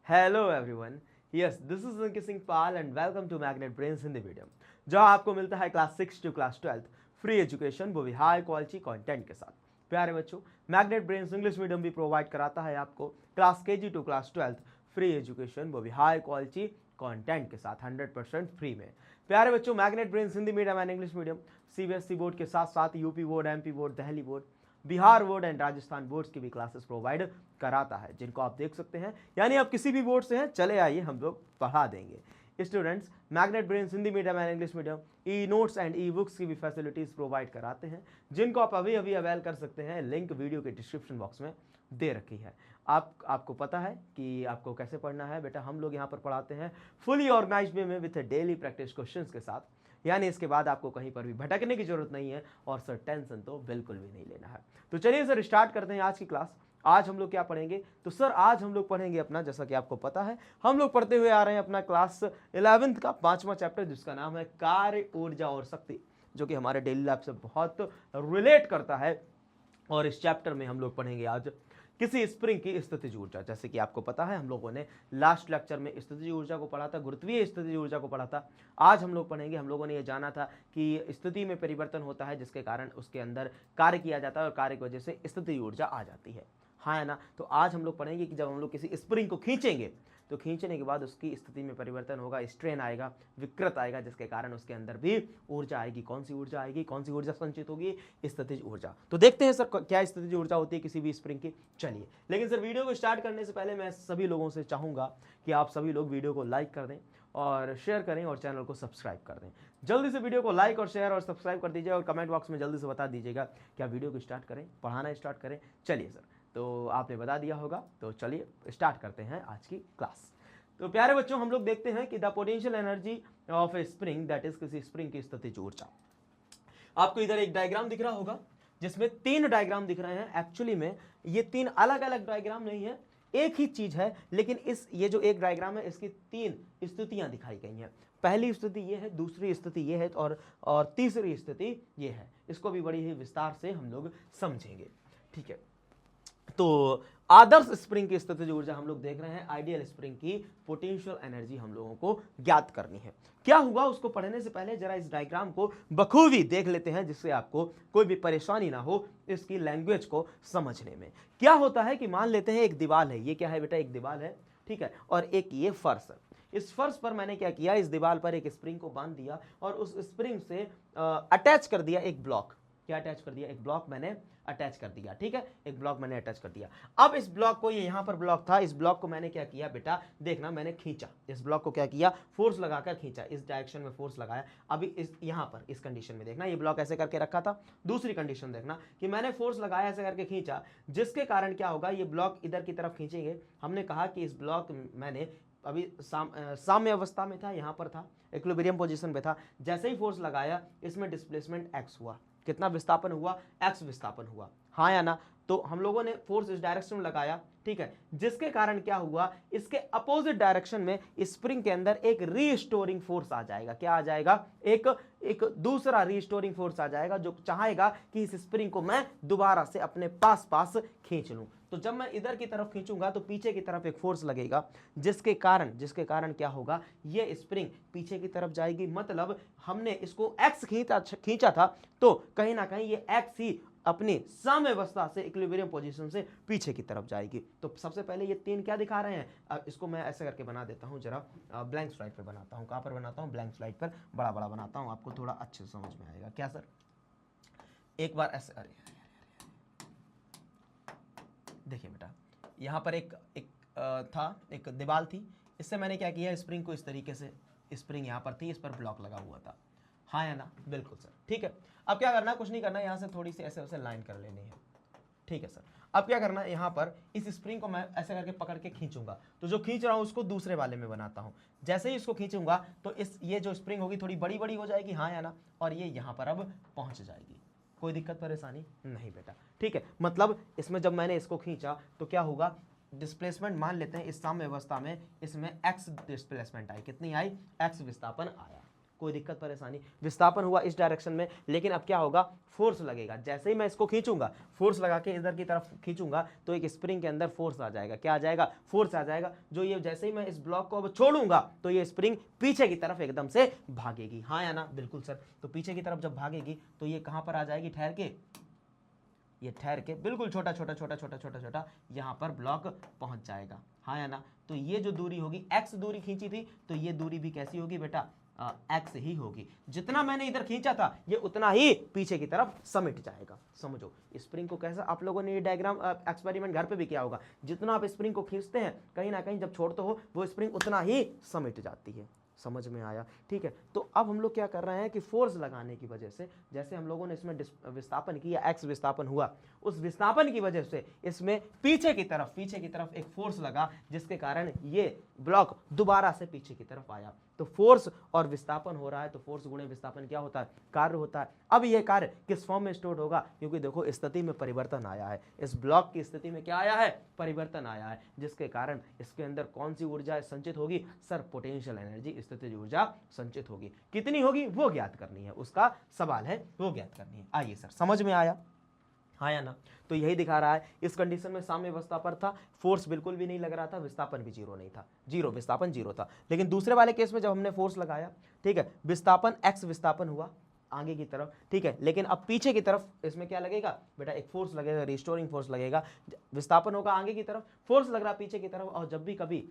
Hello everyone, yes this is Ankit Singh Pal and welcome to Magnet Brains Hindi medium, जहां आपको मिलता है class 6 to class 12 free education, वो भी हाई क्वालिटी कंटेंट के साथ। प्यारे बच्चों, मैग्नेट ब्रेन्स इंग्लिश मीडियम भी प्रोवाइड कराता है आपको class KG to class 12 free education, वो भी हाई क्वालिटी कंटेंट के साथ 100% फ्री में। प्यारे बच्चों, Magnet Brains Hindi medium and English medium CBSE board के साथ साथ UP board, MP board, Delhi board, Bihar board and Rajasthan boards की भी क्लासेस प्रोवाइड कराता है, जिनको आप देख सकते हैं। यानी आप किसी भी बोर्ड से हैं, चले आइए, हम लोग पढ़ा देंगे। Students, magnet Brains Hindi medium and English medium e notes and e books की भी फैसिलिटीज प्रोवाइड कराते हैं, जिनको आप अभी अभी अवेल कर सकते हैं। लिंक वीडियो के डिस्क्रिप्शन बॉक्स में दे रखी है। आपको पता है कि आपको कैसे पढ़ना है बेटा। हम लोग यहाँ पर पढ़ाते हैं फुली ऑर्गेनाइज्ड वे में विथ डेली प्रैक्टिस क्वेश्चंस के साथ। यानी इसके बाद आपको कहीं पर भी भटकने की जरूरत नहीं है और सर टेंशन तो बिल्कुल भी नहीं लेना है। तो चलिए सर स्टार्ट करते हैं आज की क्लास। आज हम लोग क्या पढ़ेंगे? तो सर आज हम लोग पढ़ेंगे अपना, जैसा कि आपको पता है, हम लोग पढ़ते हुए आ रहे हैं अपना क्लास 11th का 5वां चैप्टर, जिसका नाम है कार्य, ऊर्जा और शक्ति, जो कि हमारे डेली लाइफ से बहुत रिलेट करता है। और इस चैप्टर में हम लोग पढ़ेंगे आज किसी स्प्रिंग की स्थितिज ऊर्जा। जैसे कि आपको पता है, हम लोगों ने लास्ट लेक्चर में स्थितिज ऊर्जा को पढ़ा था, गुरुत्वीय स्थितिज ऊर्जा को पढ़ा था। आज हम लोग पढ़ेंगे, हम लोगों ने ये जाना था कि स्थिति में परिवर्तन होता है, जिसके कारण उसके अंदर कार्य किया जाता है और कार्य की वजह से स्थितिज ऊर्जा आ जाती है। हाँ है ना? तो आज हम लोग पढ़ेंगे कि जब हम लोग किसी स्प्रिंग को खींचेंगे तो खींचने के बाद उसकी स्थिति में परिवर्तन होगा, स्ट्रेन आएगा, विकृत आएगा, जिसके कारण उसके अंदर भी ऊर्जा आएगी। कौन सी ऊर्जा आएगी? कौन सी ऊर्जा संचित होगी? स्थितिज ऊर्जा। तो देखते हैं सर क्या स्थितिज ऊर्जा होती है किसी भी स्प्रिंग की। चलिए, लेकिन सर वीडियो को स्टार्ट करने से पहले मैं सभी लोगों से चाहूंगा कि आप सभी लोग वीडियो को लाइक कर दें और शेयर करें और चैनल को सब्सक्राइब कर दें। जल्दी से वीडियो को लाइक और शेयर और सब्सक्राइब कर दीजिए और कमेंट बॉक्स में जल्दी से बता दीजिएगा क्या वीडियो को स्टार्ट करें, पढ़ाना स्टार्ट करें। चलिए सर, तो आपने बता दिया होगा, तो चलिए स्टार्ट करते हैं आज की क्लास। तो प्यारे बच्चों, हम लोग देखते हैं कि the potential energy of A spring, that is किसी स्प्रिंग की स्थितिज ऊर्जा। आपको इधर एक डायग्राम दिख रहा होगा, जिसमें 3 डायग्राम दिख रहे हैं। एक्चुअली में ये 3 अलग अलग डायग्राम नहीं है, एक ही चीज है, लेकिन ये जो एक डायग्राम है, इसकी 3 स्थितियां दिखाई गई हैं। पहली स्थिति ये है, दूसरी स्थिति ये है और तीसरी स्थिति ये है। इसको भी बड़ी ही विस्तार से हम लोग समझेंगे, ठीक है। तो आदर्श स्प्रिंग की स्थितिज ऊर्जा हम लोग देख रहे हैं, आइडियल स्प्रिंग की पोटेंशियल एनर्जी हम लोगों को ज्ञात करनी है। क्या हुआ, उसको पढ़ने से पहले जरा इस डायग्राम को बखूबी देख लेते हैं, जिससे आपको कोई भी परेशानी ना हो इसकी लैंग्वेज को समझने में। क्या होता है कि मान लेते हैं एक दीवार है, ये क्या है बेटा? एक दीवार है, ठीक है, और एक ये फर्श है। इस फर्श पर मैंने क्या किया, इस दीवार पर एक स्प्रिंग को बांध दिया और उस स्प्रिंग से अटैच कर दिया एक ब्लॉक। क्या अटैच कर दिया? एक ब्लॉक मैंने अटैच कर दिया, ठीक है, एक ब्लॉक मैंने अटैच कर दिया। अब इस ब्लॉक को, ये यहां पर ब्लॉक था, इस ब्लॉक को मैंने क्या किया बेटा, देखना, मैंने खींचा इस ब्लॉक को, क्या किया, फोर्स लगाकर खींचा, इस डायरेक्शन में फोर्स लगाया। अभी इस यहां पर इस कंडीशन में देखना, ये ब्लॉक ऐसे करके रखा था। दूसरी कंडीशन देखना कि मैंने फोर्स लगाया, ऐसे करके खींचा, जिसके कारण क्या होगा, ये ब्लॉक इधर की तरफ खींचेंगे। हमने कहा कि इस ब्लॉक मैंने अभी साम्य अवस्था में था, यहां पर था, इक्विलिब्रियम पोजीशन पे था। जैसे ही फोर्स लगाया, इसमें डिस्प्लेसमेंट एक्स हुआ। कितना विस्थापन हुआ? एक्स विस्थापन हुआ, हाँ या ना? तो हम लोगों ने फोर्स इस डायरेक्शन में लगाया, ठीक है, जिसके कारण क्या हुआ, इसके अपोजिट डायरेक्शन में स्प्रिंग के अंदर एक रीस्टोरिंग फोर्स आ जाएगा। क्या आ जाएगा? एक दूसरा रीस्टोरिंग फोर्स आ जाएगा, जो चाहेगा कि इस स्प्रिंग को मैं दोबारा से अपने पास खींच लूं। तो जब मैं इधर की तरफ खींचूंगा तो पीछे की तरफ एक फोर्स लगेगा, जिसके कारण क्या होगा, ये स्प्रिंग पीछे की तरफ जाएगी। मतलब हमने इसको एक्स खींचा था, तो कहीं ना कहीं ये एक्स ही अपनी साम्यावस्था से, इक्विलिब्रियम पोजीशन से पीछे की तरफ जाएगी। तो सबसे पहले ये 3 क्या दिखा रहे हैं, इसको मैं ऐसे करके बना देता हूं, जरा ब्लैंक स्लाइड पर बनाता हूं। कहां पर बनाता हूं? ब्लैंक स्लाइड पर बड़ा बड़ा बनाता हूं, आपको थोड़ा अच्छे से समझ में आएगा। क्या सर? एक बार ऐसे, अरे देखिए बेटा, यहां पर एक दीवार थी, इससे मैंने क्या किया, स्प्रिंग को इस तरीके से, स्प्रिंग यहां पर थी, इस पर ब्लॉक लगा हुआ था, हाँ या ना? बिल्कुल सर, ठीक है। अब क्या करना है? कुछ नहीं करना है, यहां से थोड़ी सी ऐसे लाइन कर लेनी है, ठीक है सर। अब क्या करना है, यहां पर इस स्प्रिंग को मैं ऐसे करके पकड़ के खींचूंगा, तो जो खींच रहा हूं उसको दूसरे वाले में बनाता हूं। जैसे ही इसको खींचूंगा तो ये जो स्प्रिंग होगी थोड़ी बड़ी बड़ी हो जाएगी, हाँ या ना? और ये यहां पर अब पहुंच जाएगी। कोई दिक्कत परेशानी नहीं बेटा, ठीक है। मतलब इसमें जब मैंने इसको खींचा तो क्या होगा, डिस्प्लेसमेंट मान लेते हैं इस साम्य अवस्था में, इसमें एक्स डिस्प्लेसमेंट आई। कितनी आई? एक्स विस्थापन आया, कोई दिक्कत परेशानी? विस्थापन हुआ इस डायरेक्शन में, लेकिन अब क्या होगा, फोर्स लगेगा। जैसे ही मैं इसको खींचूंगा, फोर्स लगा के इधर की तरफ खींचूंगा, तो एक स्प्रिंग के अंदर फोर्स आ जाएगा। क्या आ जाएगा? फोर्स आ जाएगा। जो ये जैसे ही मैं इस ब्लॉक को अब छोड़ूंगा तो ये स्प्रिंग पीछे की तरफ एकदम से भागेगी। हाँ या ना? बिल्कुल सर। तो पीछे की तरफ जब भागेगी तो ये कहां पर आ जाएगी? ठहर के, ये ठहर के बिल्कुल छोटा छोटा छोटा छोटा छोटा छोटा यहां पर ब्लॉक पहुंच जाएगा। हाँ या ना? तो ये जो दूरी होगी, एक्स दूरी खींची थी, तो ये दूरी भी कैसी होगी बेटा? एक्स ही होगी। जितना मैंने इधर खींचा था ये उतना ही पीछे की तरफ समिट जाएगा। समझो स्प्रिंग को कैसा, आप लोगों ने ये डायग्राम एक्सपेरिमेंट घर पे भी किया होगा। जितना आप स्प्रिंग को खींचते हैं, कहीं ना कहीं जब छोड़ते हो वो स्प्रिंग उतना ही समिट जाती है। समझ में आया? ठीक है। तो अब हम लोग क्या कर रहे हैं कि फोर्स लगाने की वजह से, जैसे हम लोगों ने इसमें विस्थापन किया, एक्स विस्थापन हुआ, उस विस्थापन की वजह से इसमें पीछे की तरफ एक फोर्स लगा, जिसके कारण ये ब्लॉक दोबारा से पीछे की तरफ आया। तो फोर्स और विस्थापन हो रहा है, तो फोर्स गुणे विस्थापन क्या होता है? कार्य होता है। अब ये कार्य किस फॉर्म में स्टोर होगा? क्योंकि देखो स्थिति में परिवर्तन आया है, इस ब्लॉक की स्थिति में क्या आया है? परिवर्तन आया है, जिसके कारण इसके अंदर कौन सी ऊर्जा संचित होगी? सर पोटेंशियल एनर्जी, स्थितिज ऊर्जा संचित होगी। कितनी होगी वो ज्ञात करनी है, उसका सवाल है, वो ज्ञात करनी है। आइए सर, समझ में आया? हाँ या ना? तो यही दिखा रहा है, इस कंडीशन में साम्य अवस्था पर था, फोर्स बिल्कुल भी नहीं लग रहा था, विस्थापन भी जीरो नहीं था, जीरो विस्थापन जीरो था। लेकिन दूसरे वाले केस में जब हमने फोर्स लगाया, ठीक है, विस्थापन एक्स विस्थापन हुआ आगे की तरफ, ठीक है, लेकिन अब पीछे की तरफ इसमें क्या लगेगा बेटा? एक फोर्स लगेगा, रिस्टोरिंग फोर्स लगेगा। विस्थापन होगा आगे की तरफ, फोर्स लग रहा पीछे की तरफ, और जब भी कभी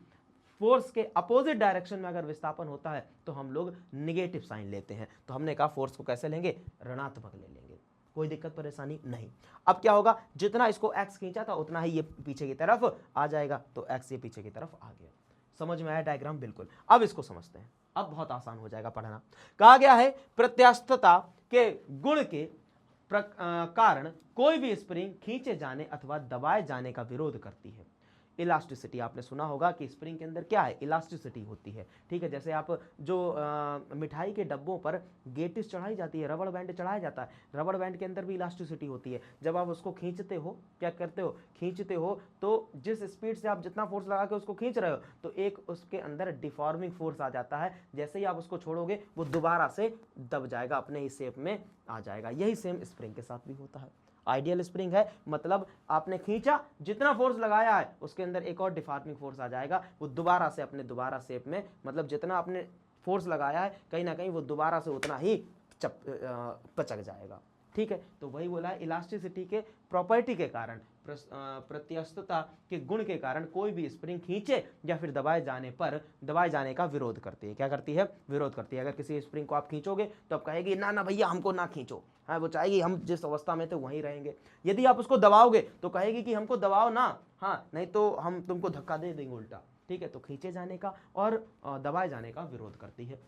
फोर्स के अपोजिट डायरेक्शन में अगर विस्थापन होता है तो हम लोग निगेटिव साइन लेते हैं। तो हमने कहा फोर्स को कैसे लेंगे? ऋणात्मक ले लेंगे। कोई दिक्कत परेशानी नहीं। अब क्या होगा? जितना इसको एक्स खींचा था उतना ही ये पीछे की तरफ आ जाएगा, तो एक्स ये पीछे की तरफ आ गया। समझ में आया डायग्राम? बिल्कुल। अब इसको समझते हैं, अब बहुत आसान हो जाएगा पढ़ना। कहा गया है प्रत्यास्थता के गुण के कारण कोई भी स्प्रिंग खींचे जाने अथवा दबाए जाने का विरोध करती है। इलास्टिसिटी आपने सुना होगा कि स्प्रिंग के अंदर क्या है? इलास्टिसिटी होती है। ठीक है, जैसे आप जो मिठाई के डब्बों पर गेटिस चढ़ाई जाती है, रबड़ बैंड चढ़ाया जाता है, रबड़ बैंड के अंदर भी इलास्टिसिटी होती है। जब आप उसको खींचते हो, क्या करते हो? खींचते हो तो जिस स्पीड से आप जितना फोर्स लगा के उसको खींच रहे हो, तो एक उसके अंदर डिफॉर्मिंग फोर्स आ जाता है। जैसे ही आप उसको छोड़ोगे वो दोबारा से दब जाएगा, अपने ही शेप में आ जाएगा। यही सेम स्प्रिंग के साथ भी होता है। आइडियल स्प्रिंग है, मतलब आपने खींचा, जितना फोर्स लगाया है उसके अंदर एक और डिफॉर्मिंग फोर्स आ जाएगा, वो दोबारा से अपने दोबारा शेप में, मतलब जितना आपने फोर्स लगाया है कहीं ना कहीं वो दोबारा से उतना ही पचक जाएगा। ठीक है, तो वही बोला है, इलास्टिसिटी के प्रॉपर्टी के कारण, प्रत्यास्थता के गुण के कारण कोई भी स्प्रिंग खींचे या फिर दबाए जाने का विरोध करती है। क्या करती है? विरोध करती है। अगर किसी स्प्रिंग को आप खींचोगे तो आप कहेगी ना ना भैया हमको ना खींचो, हाँ वो चाहेगी हम जिस अवस्था में थे वहीं रहेंगे। यदि आप उसको दबाओगे तो कहेगी कि हमको दबाओ ना, हाँ नहीं तो हम तुमको धक्का दे देंगे उल्टा। ठीक है, तो खींचे जाने का और दबाए जाने का विरोध करती है।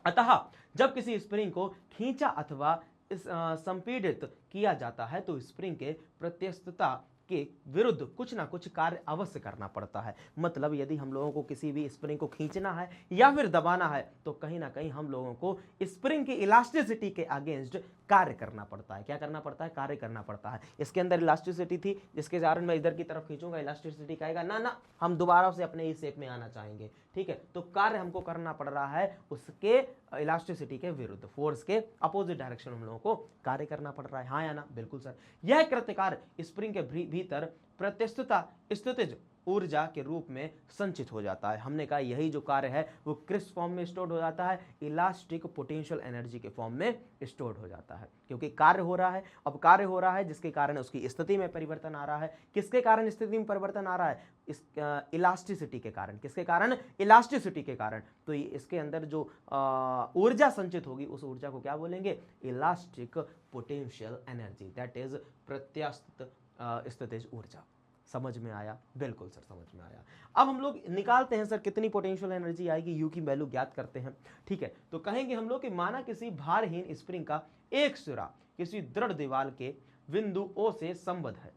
अतः जब किसी स्प्रिंग को खींचा अथवा संपीड़ित किया जाता है तो स्प्रिंग के प्रत्यास्थता के विरुद्ध कुछ ना कुछ कार्य अवश्य करना पड़ता है। मतलब यदि हम लोगों को किसी भी स्प्रिंग को खींचना है या फिर दबाना है तो कहीं ना कहीं हम लोगों को स्प्रिंग की इलास्टिसिटी के अगेंस्ट कार्य करना पड़ता है। क्या करना पड़ता है? कार्य करना पड़ता है। इसके अंदर इलास्टिसिटी थी, जिसके कारण मैं इधर की तरफ खींचूंगा, इलास्टिसिटी कहेगा ना ना हम दोबारा से अपने ही शेप में आना चाहेंगे। ठीक है, तो कार्य हमको करना पड़ रहा है उसके इलास्टिसिटी के विरुद्ध, फोर्स के अपोजिट डायरेक्शन हम लोगों को कार्य करना पड़ रहा है। हाँ या ना? बिल्कुल सर। यह कृत्य कार्य स्प्रिंग के भीतर प्रत्यास्थता स्थितिज ऊर्जा के रूप में संचित हो जाता है। हमने कहा यही जो कार्य है वो किस फॉर्म में स्टोर्ड हो जाता है? इलास्टिक पोटेंशियल एनर्जी के फॉर्म में स्टोर्ड हो जाता है, क्योंकि कार्य हो रहा है। अब कार्य हो रहा है जिसके कारण उसकी स्थिति में परिवर्तन आ रहा है। किसके कारण स्थिति में परिवर्तन आ रहा है? इस इलास्टिसिटी के कारण। किसके कारण? इलास्टिसिटी के कारण। तो इसके अंदर जो ऊर्जा संचित होगी उस ऊर्जा को क्या बोलेंगे? Elastic potential energy, that is प्रत्यास्थ स्थितिज ऊर्जा। समझ में आया? बिल्कुल सर, समझ में आया। अब हम लोग निकालते हैं सर कितनी पोटेंशियल एनर्जी आएगी, यू की वैल्यू ज्ञात करते हैं। ठीक है, तो कहेंगे हम लोग कि माना किसी भारहीन स्प्रिंग का एक सिरा किसी दृढ़ दीवार के बिंदु O से संबद्ध है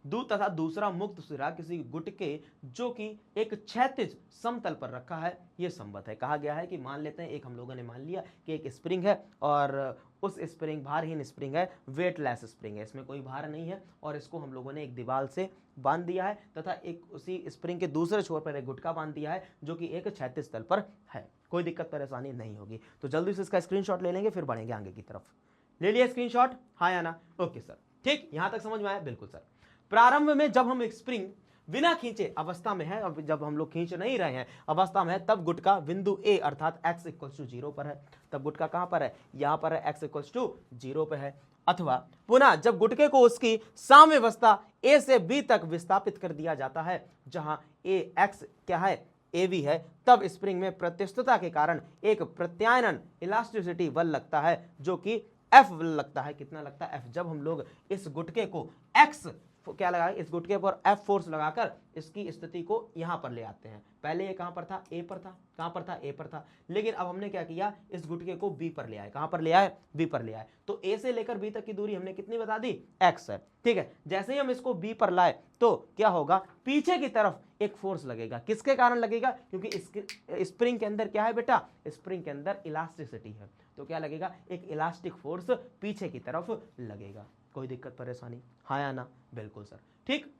तथा दूसरा मुक्त सिरा किसी गुटके जो कि एक क्षैतिज समतल पर रखा है ये संबद्ध है। कहा गया है कि मान लेते हैं, एक हम लोगों ने मान लिया कि एक स्प्रिंग है और उस स्प्रिंग भारहीन स्प्रिंग है, वेटलेस स्प्रिंग है, इसमें कोई भार नहीं है और इसको हम लोगों ने एक दीवार से बांध दिया है तथा एक उसी स्प्रिंग के दूसरे छोर पर एक गुटका बांध दिया है जो कि एक क्षैतिज तल पर है। कोई दिक्कत परेशानी नहीं होगी। तो जल्दी से इसका स्क्रीनशॉट ले लेंगे, फिर बढ़ेंगे आगे की तरफ। ले लिया स्क्रीनशॉट, हाँ या ना? ओके सर, ठीक, यहां तक समझ में आया? बिल्कुल सर। प्रारंभ में जब हम एक स्प्रिंग बिना खींचे अवस्था में है और जब हम लोग खींच नहीं रहे हैं अवस्था में है, तब गुटका बिंदु ए अर्थात x = 0 पर है। तब गुटका कहां पर है? यहां पर है, x = 0 पे है। अथवा पुनः जब गुटके को उसकी साम्यावस्था a से b तक विस्थापित कर दिया जाता है, जहां a x क्या है? AB है, तब स्प्रिंग में प्रत्युष्टता के कारण एक प्रत्यायनन इलास्टिसिटी बल लगता है जो कि F बल लगता है। कितना लगता है? F। जब हम लोग इस गुटके को X क्या लगाए, इस गुटके पर F फोर्स लगाकर इसकी स्थिति को यहां पर ले आते हैं। पहले ये कहां पर था? A पर था। कहां पर था? A पर था। लेकिन अब हमने क्या किया, इस गुटके को B पर ले आए। कहां पर ले आए? B पर ले आए। तो A से लेकर B तक की दूरी हमने कितनी बता दी? X है, ठीक है। जैसे ही हम इसको B पर लाए तो क्या होगा? पीछे की तरफ एक फोर्स लगेगा। किसके कारण लगेगा? क्योंकि स्प्रिंग के अंदर क्या है बेटा? स्प्रिंग के अंदर इलास्टिसिटी है, तो क्या लगेगा? एक इलास्टिक फोर्स पीछे की तरफ लगेगा। कोई दिक्कत परेशानी, हाँ या ना? बिल्कुल सर, ठीक।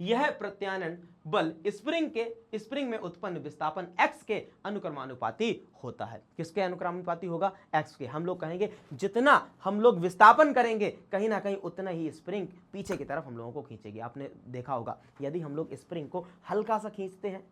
यह प्रत्यानयन बल स्प्रिंग में उत्पन्न विस्थापन x के अनुक्रमानुपाती होता है। किसके अनुक्रमानुपाती होगा? x के। हम लोग कहेंगे जितना हम लोग विस्थापन करेंगे कहीं ना कहीं उतना ही स्प्रिंग पीछे की तरफ हम लोगों को खींचेगी। आपने देखा होगा यदि हम लोग स्प्रिंग को हल्का सा खींचते हैं,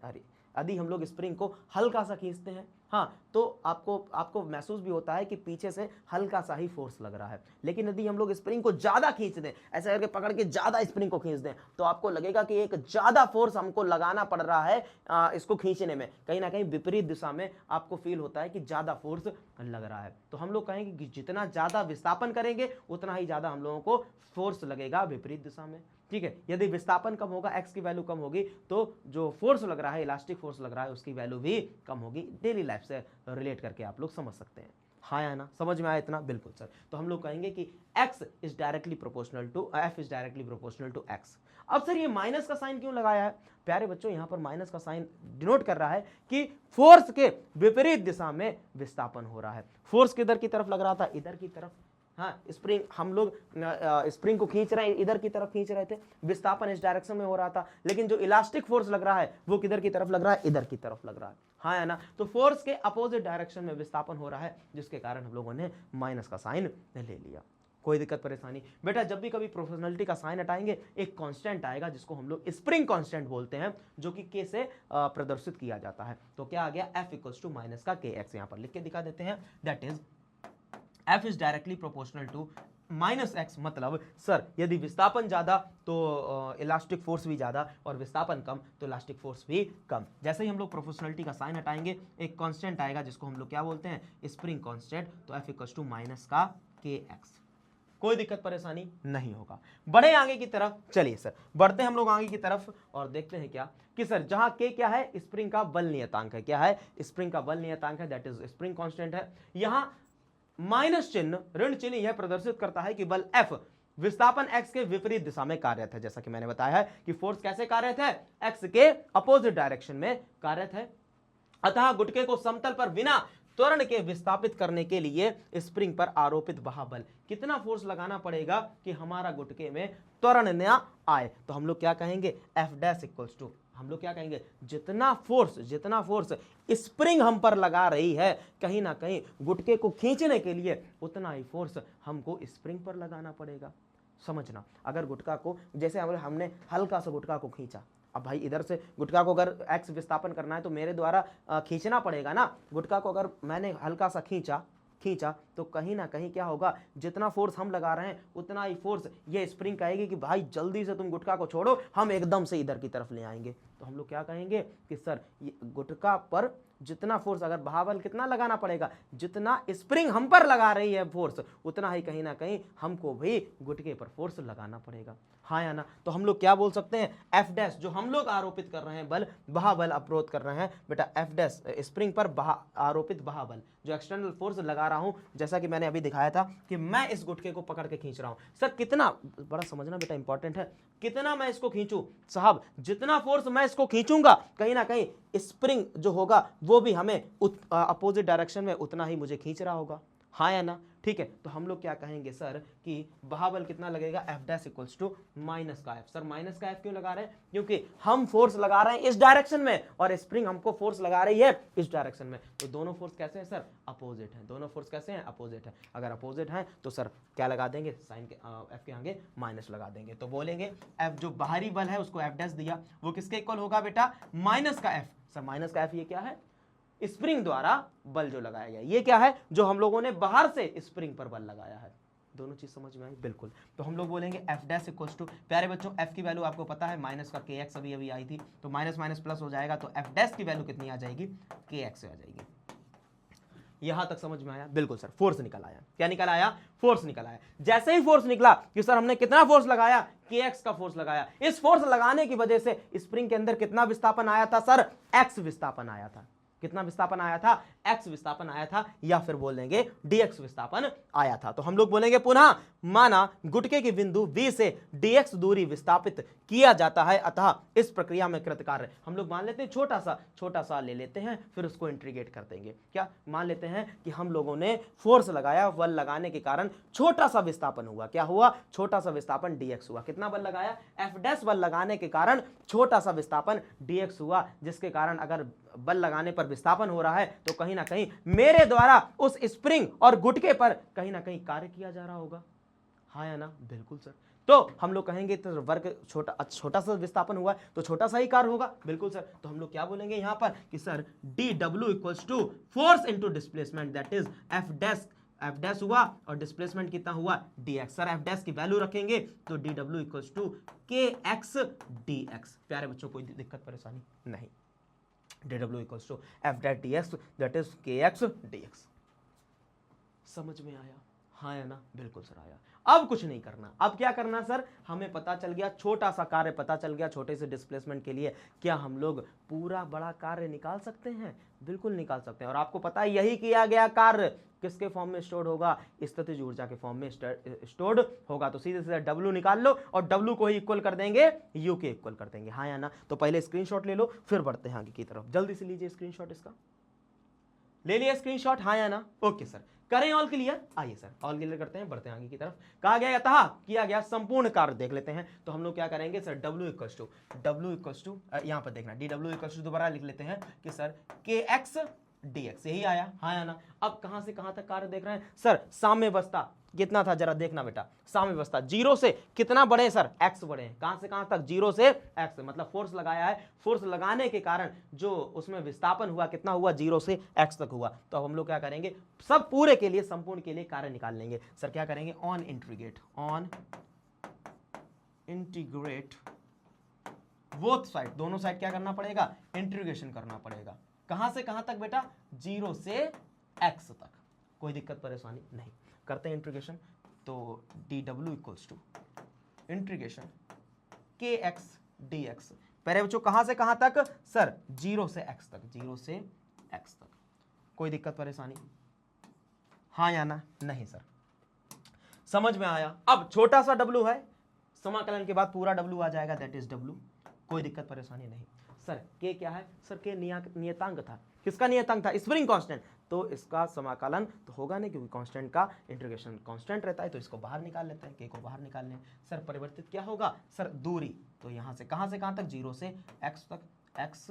यदि हम लोग स्प्रिंग को हल्का सा खींचते हैं, हाँ, तो आपको महसूस भी होता है कि पीछे से हल्का सा ही फोर्स लग रहा है। लेकिन यदि हम लोग स्प्रिंग को ज्यादा खींच दें, ऐसे करके पकड़ के ज्यादा स्प्रिंग को खींच दें, तो आपको लगेगा कि एक ज्यादा फोर्स हमको लगाना पड़ रहा है इसको खींचने में। कहीं ना कहीं विपरीत दिशा में आपको फील होता है कि ज्यादा फोर्स लग रहा है। तो हम लोग कहेंगे कि जितना ज्यादा विस्थापन करेंगे उतना ही ज्यादा हम लोगों को फोर्स लगेगा विपरीत दिशा में, ठीक है। यदि विस्थापन कम होगा, x की वैल्यू कम होगी, तो जो फोर्स लग रहा है, इलास्टिक फोर्स लग रहा है, उसकी वैल्यू भी कम होगी। डेली लाइफ से रिलेट करके आप लोग समझ सकते हैं, हाँ या ना? समझ में आया इतना? बिल्कुल सर। तो हम लोग कहेंगे कि x is directly proportional to f is directly proportional to x। अब सर ये माइनस का साइन क्यों लगाया है? प्यारे बच्चों, यहां पर माइनस का साइन डिनोट कर रहा है कि फोर्स के विपरीत दिशा में विस्थापन हो रहा है। फोर्स किधर की तरफ लग रहा था? इधर की तरफ। हाँ, स्प्रिंग हम लोग स्प्रिंग को खींच रहे हैं, इधर की तरफ खींच रहे थे, विस्थापन इस डायरेक्शन में हो रहा था। लेकिन जो इलास्टिक फोर्स लग रहा है वो किधर की तरफ लग रहा है? इधर की तरफ लग रहा है, हाँ या ना? तो फोर्स के अपोजिट डायरेक्शन में विस्थापन हो रहा है, जिसके कारण हम लोगों ने माइनस का साइन ले लिया। कोई दिक्कत परेशानी? बेटा जब भी कभी प्रोपोर्शनलिटी का साइन हटाएंगे एक कांस्टेंट आएगा जिसको हम लोग स्प्रिंग कांस्टेंट बोलते हैं, जो कि k से प्रदर्शित किया जाता है। तो क्या आ गया? F = -kx। यहां पर लिख के दिखा देते हैं, that is F is directly proportional to -x। मतलब सर यदि विस्थापन ज्यादा तो इलास्टिक फोर्स भी ज्यादा, और विस्थापन कम तो इलास्टिक फोर्स भी कम। जैसे ही हम लोग प्रोपोर्शनलिटी का साइन हटाएंगे एक कांस्टेंट आएगा जिसको हम लोग क्या बोलते हैं? Spring constant. तो F = -kx। कोई दिक्कत परेशानी नहीं होगा। बढ़े आगे की तरफ, चलिए सर बढ़ते हैं हम लोग आगे की तरफ और देखते हैं क्या कि सर जहां k क्या है? स्प्रिंग का बल नियतांक है। क्या है? स्प्रिंग का बल नियतांक है, दैट इज स्प्रिंग कांस्टेंट है। यहां माइनस चिन्ह, ऋण चिन्ह यह प्रदर्शित करता है कि बल F विस्थापन x के विपरीत दिशा में कार्यरत है। जैसा कि मैंने बताया है कि फोर्स कैसे कार्यरत है? x के अपोजिट डायरेक्शन में कार्यरत है। अतः गुटके को समतल पर बिना त्वरण के विस्थापित करने के लिए स्प्रिंग पर आरोपित बल, कितना फोर्स लगाना पड़ेगा कि हमारा गुटके में त्वरण न आए? तो हम लोग क्या कहेंगे? F' हम लोग क्या कहेंगे? जितना फोर्स स्प्रिंग हम पर लगा रही है, कहीं ना कहीं गुटके को खींचने के लिए उतना ही फोर्स हमको स्प्रिंग पर लगाना पड़ेगा। समझना, अगर गुटका को, जैसे हमने हल्का सा गुटका को खींचा, अब भाई इधर से गुटका को अगर x विस्थापन करना है तो मेरे द्वारा खींचना पड़ेगा ना। गुटका को अगर मैंने हल्का सा खींचा तो कहीं ना कहीं क्या होगा? जितना फोर्स हम लगा रहे हैं उतना ही फोर्स ये स्प्रिंग कहेगी कि भाई जल्दी से तुम गुटका को छोड़ो, हम एकदम से इधर की तरफ ले आएंगे। तो तो हम लोग क्या कहेंगे कि सर ये गुटका पर जितना फोर्स, अगर बहाबल कितना लगाना पड़ेगा, जितना स्प्रिंग हम पर लगा रही है फोर्स, उतना ही कहीं ना कहीं हमको भी गुटके पर फोर्स लगाना पड़ेगा, हाँ या ना। तो हम लोग क्या बोल सकते हैं, एफ डैश जो हम लोग आरोपित कर रहे हैं बल, बहाबल अप्रोच कर रहे हैं बेटा, एफ डैश स्प्रिंग पर आरोपित बहाबल जो एक्सटर्नल फोर्स लगा रहा हूं, जैसा कि मैंने अभी दिखाया था कि मैं इस गुटके को पकड़ के खींच रहा हूं। सर कितना, बड़ा समझना बेटा इंपॉर्टेंट है, कितना मैं इसको खींचूं साहब, जितना फोर्स मैं इसको खींचूंगा कहीं ना कहीं स्प्रिंग जो होगा वो भी हमें अपोजिट डायरेक्शन में उतना ही मुझे खींच रहा होगा, हाँ या ना। ठीक है, तो हम लोग क्या कहेंगे सर कि बहाबल कितना लगेगा, F dash equals to minus का एफ। सर माइनस का एफ क्यों लगा रहे हैं, क्योंकि हम फोर्स लगा रहे हैं इस डायरेक्शन में और स्प्रिंग हमको फोर्स लगा रही है इस डायरेक्शन में, तो दोनों फोर्स कैसे हैं सर, अपोजिट हैं, दोनों फोर्स कैसे हैं, अपोजिट है। अगर अपोजिट हैं तो सर क्या लगा देंगे, साइन के एफ के आगे माइनस लगा देंगे, तो बोलेंगे एफ जो बाहरी बल है उसको एफ डैश दिया, वो किसके इक्वल होगा बेटा, माइनस का एफ। सर माइनस का एफ ये क्या है, स्प्रिंग द्वारा बल जो लगाया गया, ये क्या है, जो हम लोगों ने बाहर से स्प्रिंग पर बल लगाया है। दोनों चीज समझ में आई, बिल्कुल। तो हम लोग बोलेंगे एफ डैश इक्वल्स टू, प्यारे बच्चों एफ की वैल्यू आपको पता है, माइनस का के एक्स अभी अभी आई थी, तो माइनस माइनस प्लस हो जाएगा, तो एफ डैश की वैल्यू कितनी आ जाएगी, के एक्स से आ जाएगी। यहां तक समझ में आया, बिल्कुल सर, फोर्स निकल आया, क्या निकल आया, फोर्स निकल आया। जैसे ही फोर्स निकला कि सर हमने कितना फोर्स लगाया, के एक्स का फोर्स लगाया, इस फोर्स लगाने की वजह से स्प्रिंग के अंदर कितना विस्थापन आया था सर, एक्स विस्थापन आया था। कितना विस्थापन आया था, एक्स विस्थापन आया था, या फिर बोल देंगे डीएक्स विस्थापन आया था। तो हम लोग बोलेंगे पुनः, माना गुटके की बिंदु बी से डीएक्स दूरी विस्थापित किया जाता है, अतः इस प्रक्रिया में कृत कार्य, हम लोग मान लेते हैं छोटा सा ले लेते हैं, फिर उसको इंटीग्रेट कर देंगे। क्या मान लेते हैं कि हम लोगों ने फोर्स लगाया, बल लगाने के कारण छोटा सा विस्थापन हुआ, क्या हुआ, छोटा सा विस्थापन डीएक्स हुआ। कितना बल लगाया, एफ डैश बल लगाने के कारण छोटा सा विस्थापन डीएक्स हुआ, जिसके कारण अगर बल लगाने पर विस्थापन हो रहा है तो कहीं ना कहीं मेरे द्वारा उस स्प्रिंग और गुटके पर कहीं ना कहीं कार्य किया जा रहा होगा, हाँ या ना, बिल्कुल सर। तो हम लोग कहेंगे तो वर्ग छोटा सा विस्थापन हुआ तो छोटा सा ही कार्य होगा, बिल्कुल सर। तो हम लोग क्या बोलेंगे यहां पर कि sir D W equals to force into displacement, that is F dash हुआ और डिस्प्लेसमेंट कितना हुआ, D X. Sir F dash की वैल्यू रखेंगे तो D W equals to K X D X. प्यारे बच्चों कोई दिक्कत परेशानी नहीं, dw equals to f dash dx, that is kx dx। समझ में आया, हाँ या ना, बिल्कुल सर आया। अब कुछ नहीं करना, अब क्या करना सर, हमें पता चल गया, छोटा सा कार्य पता चल गया, छोटे से डिस्प्लेसमेंट के लिए क्या हम लोग पूरा बड़ा कार्य निकाल सकते हैं, बिल्कुल निकाल सकते हैं। और आपको पता है यही किया गया कार्य किसके फॉर्म में स्टोर्ड होगा, स्थितिज ऊर्जा के फॉर्म में स्टोर्ड होगा। तो सीधे सीधे W निकाल लो और W को ही इक्वल कर देंगे, U के इक्वल कर देंगे, हाँ या ना। तो पहले स्क्रीनशॉट ले लो, फिर बढ़ते हैं आगे की तरफ, जल्दी से लीजिए स्क्रीनशॉट, इसका ले लिया स्क्रीनशॉट, हाँ या ना, ओके सर। करें ऑल क्लियर, आइए सर ऑल क्लियर करते हैं, बढ़ते हैं आगे की तरफ। कहा गया था किया गया संपूर्ण कार्य देख लेते हैं। तो हम लोग क्या करेंगे सर, W इक्वल्स टू यहाँ पर देखना, DW इक्वल्स टू दोबारा लिख लेते हैं कि सर KX DX, यही आया, हाँ या ना। अब कहां से कहां तक कार्य देख रहे हैं सर, साम्यावस्था कितना था जरा देखना बेटा, साम्यावस्था 0 से कितना बढ़े सर, x बढ़े, कहां से कहां तक, 0 से x, मतलब फोर्स लगाया है, फोर्स लगाने के कारण जो उसमें विस्थापन हुआ कितना हुआ, 0 से x तक हुआ। तो अब हम लोग क्या करेंगे, सब पूरे के लिए, संपूर्ण के लिए कार्य निकाल लेंगे। सर क्या करेंगे, ऑन इंटीग्रेट बोथ साइड, दोनों साइड क्या करना पड़ेगा, इंटीग्रेशन करना पड़ेगा। कहां से कहां तक बेटा, 0 से x तक, कोई दिक्कत परेशानी नहीं। करते हैं इंटीग्रेशन, तो dw equals to integration kx dx। पहले बच्चों कहां से कहां तक सर, 0 से x तक, 0 से x तक, कोई दिक्कत परेशानी, हाँ या ना, नहीं सर, समझ में आया। अब छोटा सा w है, समाकलन के बाद पूरा w आ जाएगा, दैट इज w, कोई दिक्कत परेशानी नहीं। सर के क्या है, सर के नियतांक था, किसका नियतांक था, स्प्रिंग कांस्टेंट, तो इसका समाकलन तो होगा नहीं क्योंकि कांस्टेंट का इंटीग्रेशन कांस्टेंट रहता है, तो इसको बाहर निकाल लेते हैं, के को बाहर निकाल लें। सर परिवर्तित क्या होगा सर, दूरी, तो यहां से कहां तक, 0 से x तक, x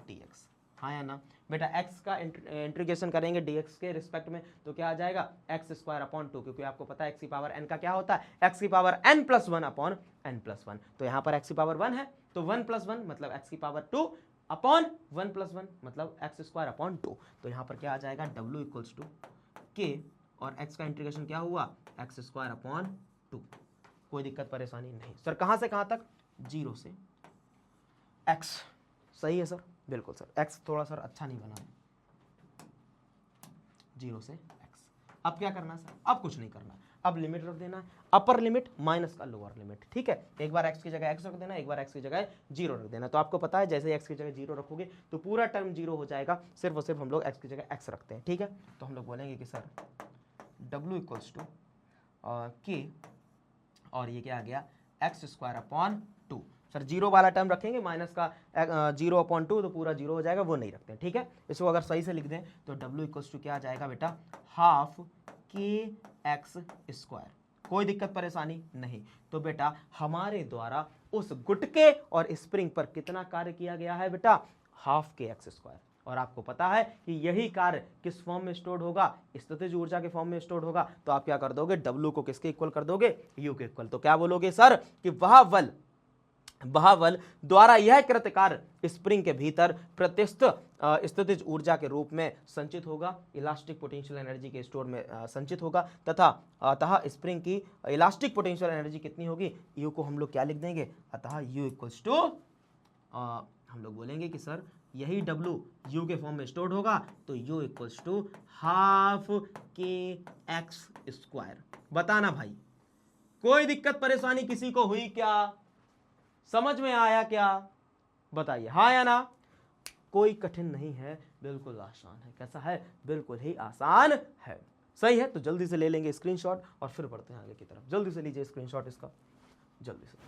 dx, हाँ या ना बेटा। x का इंटीग्रेशन करेंगे dx के रिस्पेक्ट में, तो क्या आ जाएगा, x स्क्वायर अपॉन 2, क्योंकि आपको पता है x की पावर n का क्या होता है, x की power n plus 1 upon n plus 1, तो यहाँ पर x की पावर 1 है, तो 1 प्लस 1 मतलब x की पावर 2 अपॉन 1 प्लस 1 मतलब x स्क्वायर अपॉन 2। तो यहाँ पर क्या आ जाएगा, w इक्वल्स टू k, और x का इंटीग्रेशन क्या हुआ, x स्क्वायर अपॉन 2, कोई दिक्कत परेशानी नहीं। सर कहाँ से कहाँ तक, 0 से x, सही है सर, बिल्कुल सर। एक्स थोड़ा सर अच्छा नहीं बना है, 0 से एक्स। अब क्या करना है सर, अब कुछ नहीं करना है, अब लिमिट रख देना है, अपर लिमिट माइनस का लोअर लिमिट, ठीक है। एक बार एक्स की जगह एक्स रख देना, एक बार एक्स की जगह 0 रख देना। तो आपको पता है जैसे एक्स की जगह 0 रखोगे तो पूरा टर्म 0 हो जाएगा, सिर्फ और सिर्फ हम लोग एक्स की जगह एक्स रखते हैं, ठीक है। तो हम लोग बोलेंगे कि सर w इक्वल्स टू के, और ये क्या आ गया, एक्स स्क्वायर अपॉन 2। सर 0 वाला टर्म रखेंगे, माइनस का 0/2 तो पूरा 0 हो जाएगा, वो नहीं रखते हैं, ठीक है। इसको अगर सही से लिख दें तो w इक्वल्स टू क्या आ जाएगा बेटा, हाफ के एक्स स्क्वायर। कोई दिक्कत परेशानी नहीं। तो बेटा हमारे द्वारा उस गुटके और स्प्रिंग पर कितना कार्य किया गया है बेटा, हाफ के एक्स स्क्वायर। और आपको पता है कि यही कार्य किस फॉर्म में स्टोर्ड होगा, स्थितिज ऊर्जा के फॉर्म में स्टोर्ड होगा। तो आप क्या कर दोगे, W को किसके इक्वल कर दोगे, U के इक्वल। तो क्या बोलोगे सर कि वह बल द्वारा यह कृत कार्य स्प्रिंग के भीतर प्रत्यस्त स्थितिज ऊर्जा के रूप में संचित होगा, इलास्टिक पोटेंशियल एनर्जी के स्टोर में संचित होगा, तथा अतः स्प्रिंग की इलास्टिक पोटेंशियल एनर्जी कितनी होगी, U को हम लोग क्या लिख देंगे, अतः U इक्वल्स टू हम लोग बोलेंगे कि सर यही W U के फॉर्म में स्टोर्ड होगा, तो U इक्वल्स टू हाफ के एक्स स्क्वायर। बताना भाई, कोई दिक्कत परेशानी किसी को हुई क्या, समझ में आया क्या, बताइए हाँ या ना। कोई कठिन नहीं है, बिल्कुल आसान है। कैसा है, बिल्कुल ही आसान है। सही है, तो जल्दी से ले लेंगे स्क्रीनशॉट और फिर बढ़ते हैं आगे की तरफ। जल्दी से लीजिए स्क्रीनशॉट इसका, जल्दी से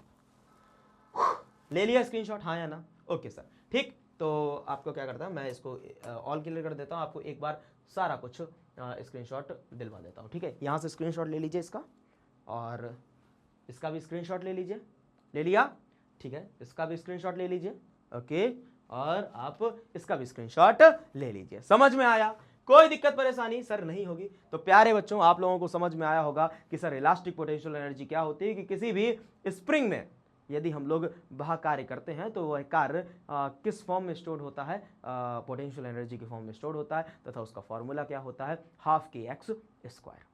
ले लिया स्क्रीनशॉट, हाँ या ना। ओके सर, ठीक। तो आपको क्या करता है, मैं इसको ऑल क्लियर कर देता हूँ, आपको एक बार सारा कुछ स्क्रीनशॉट दिलवा देता हूँ, ठीक है। यहाँ से स्क्रीनशॉट ले लीजिए इसका, और इसका भी स्क्रीनशॉट ले लीजिए, ले लिया, ठीक है। इसका भी स्क्रीनशॉट ले लीजिए, ओके, और आप इसका भी स्क्रीनशॉट ले लीजिए। समझ में आया, कोई दिक्कत परेशानी सर नहीं होगी। तो प्यारे बच्चों, आप लोगों को समझ में आया होगा कि सर इलास्टिक पोटेंशियल एनर्जी क्या होती है, कि किसी भी स्प्रिंग में यदि हम लोग वह कार्य करते हैं तो वह कार्य किस फॉर्म में स्टोर्ड होता है, पोटेंशियल एनर्जी के फॉर्म में स्टोर्ड होता है, तथा उसका फॉर्मूला क्या होता है, हाफ के एक्स स्क्वायर।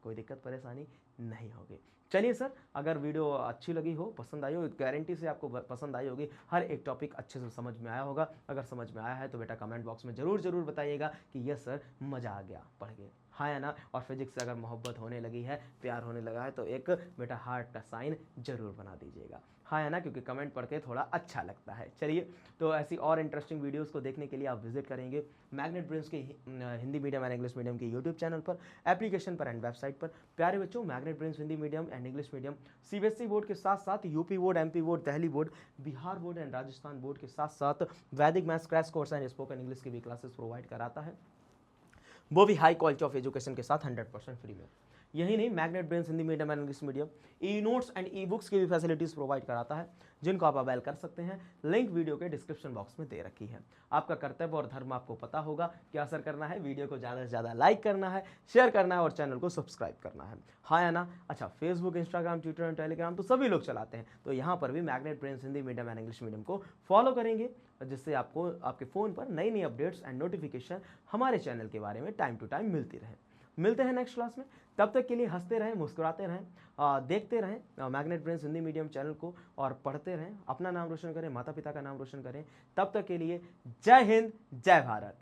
कोई दिक्कत परेशानी नहीं होगी। चलिए सर, अगर वीडियो अच्छी लगी हो, पसंद आई हो, गारंटी से आपको पसंद आई होगी, हर एक टॉपिक अच्छे से समझ में आया होगा। अगर समझ में आया है तो बेटा कमेंट बॉक्स में जरूर बताइएगा कि यस सर मज़ा आ गया पढ़ के, हाँ या ना। और फिजिक्स से अगर मोहब्बत होने लगी है, प्यार होने लगा है, तो एक बेटा हार्ट का साइन जरूर बना दीजिएगा, हाँ या ना, क्योंकि कमेंट पढ़ के थोड़ा अच्छा लगता है। चलिए, तो ऐसी और इंटरेस्टिंग वीडियोस को देखने के लिए आप विजिट करेंगे मैग्नेट ब्रेन्स के Hindi medium and English medium के यूट्यूब चैनल पर, एप्लीकेशन पर एंड वेबसाइट पर। प्यारे बच्चों, Magnet Brains Hindi medium and English medium CBSE board के साथ साथ UP board, MP board, Delhi board, Bihar board and Rajasthan board के साथ साथ वैदिक maths crash course and spoken English की भी क्लासेस प्रोवाइड कराता है, वो भी हाई क्वालिटी ऑफ एजुकेशन के साथ 100% फ्री में। यही नहीं, magnet Brains Hindi medium and English medium e notes and e books की भी फैसिलिटीज प्रोवाइड कराता है, जिनको आप अवेल कर सकते हैं। लिंक वीडियो के डिस्क्रिप्शन बॉक्स में दे रखी है। आपका कर्तव्य और धर्म आपको पता होगा, क्या असर करना है, वीडियो को ज़्यादा से ज़्यादा लाइक करना है, शेयर करना है और चैनल को सब्सक्राइब करना है, हाँ या ना। अच्छा, Facebook, Instagram, Twitter and Telegram तो सभी लोग चलाते हैं, तो यहाँ पर भी magnet Brains Hindi medium and English medium को फॉलो करेंगे, जिससे आपको आपके फ़ोन पर नई नई अपडेट्स एंड नोटिफिकेशन हमारे चैनल के बारे में टाइम टू टाइम मिलती रहे। मिलते हैं नेक्स्ट क्लास में, तब तक के लिए हंसते रहें, मुस्कुराते रहें, देखते रहें magnet Brains Hindi medium channel को, और पढ़ते रहें, अपना नाम रोशन करें, माता पिता का नाम रोशन करें। तब तक के लिए जय हिंद, जय भारत।